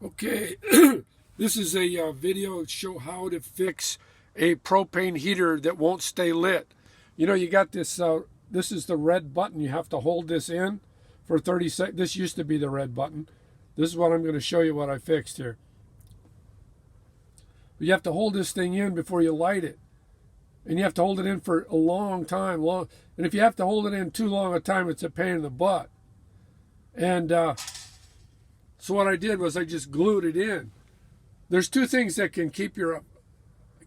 Okay, this is a video to show how to fix a propane heater that won't stay lit. You know, you got this, this is the red button. You have to hold this in for 30 seconds. This used to be the red button. This is what I'm going to show you what I fixed here. You have to hold this thing in before you light it. And you have to hold it in for a long time. And if you have to hold it in too long a time, it's a pain in the butt. And so what I did was I just glued it in. There's two things that can keep your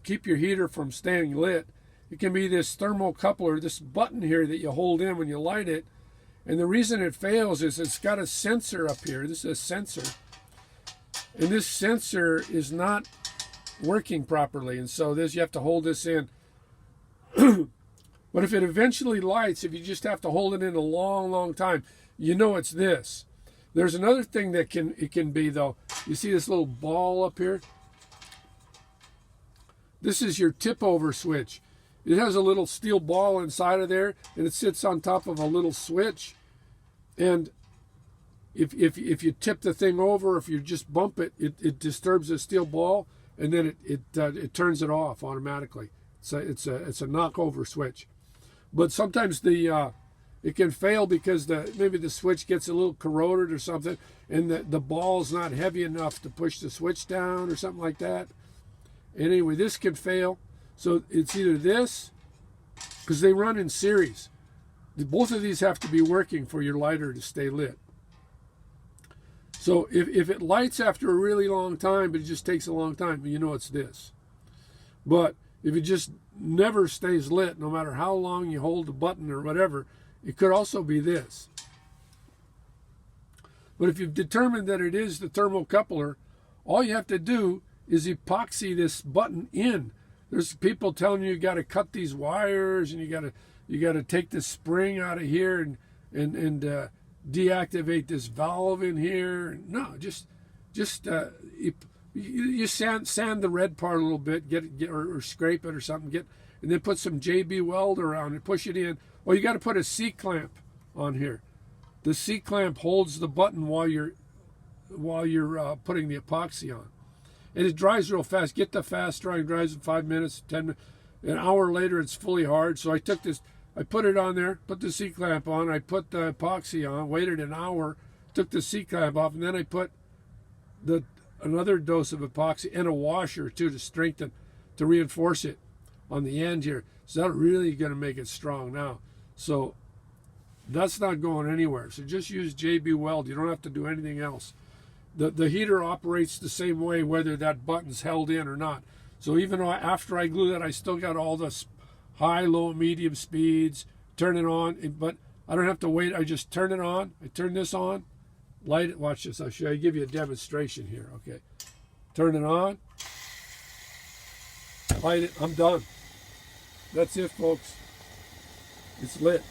heater from staying lit. It can be this thermocoupler, this button here that you hold in when you light it. And the reason it fails is it's got a sensor up here. This is a sensor. And this sensor is not working properly. And so you have to hold this in. But if it eventually lights, if you just have to hold it in a long, long time, you know it's this. There's another thing that it can be, though. You see this little ball up here? This is your tip over switch. It has a little steel ball inside of there, and it sits on top of a little switch. And if you tip the thing over, if you just bump it, it disturbs the steel ball, and then it turns it off automatically. It's a knockover switch. But sometimes it can fail because maybe the switch gets a little corroded or something, and the ball's not heavy enough to push the switch down or something like that. And anyway, this can fail. So it's either this, because they run in series. Both of these have to be working for your lighter to stay lit. So if it lights after a really long time, but it just takes a long time, you know it's this. But if it just never stays lit, no matter how long you hold the button or whatever, it could also be this. But if you've determined that it is the thermocoupler, all you have to do is epoxy this button in. There's people telling you got to cut these wires, and you got to take the spring out of here and deactivate this valve in here. No, just you sand the red part a little bit, or scrape it or something, and then put some JB Weld around it, push it in. Well, you got to put a C-clamp on here. The C-clamp holds the button while you're putting the epoxy on. And it dries real fast. Get the fast drying, dries in 5 minutes, 10 minutes. An hour later, it's fully hard. So I took this, I put it on there, put the C-clamp on, I put the epoxy on, waited an hour, took the C-clamp off, and then I put another dose of epoxy and a washer too to strengthen, to reinforce it on the end here. So that's really going to make it strong now. So that's not going anywhere. So just use JB Weld. You don't have to do anything else. The heater operates the same way whether that button's held in or not. So even though after I glue that, I still got all the high, low, medium speeds, turn it on, but I don't have to wait. I just turn it on. I turn this on, light it. Watch this. I'll give you a demonstration here. Okay. Turn it on. Light it. I'm done. That's it, folks. It's lit.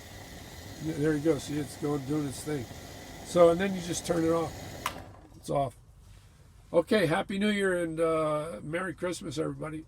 There you go. See, it's doing its thing. So, and then you just turn it off. It's off. Okay, Happy New Year and Merry Christmas, everybody.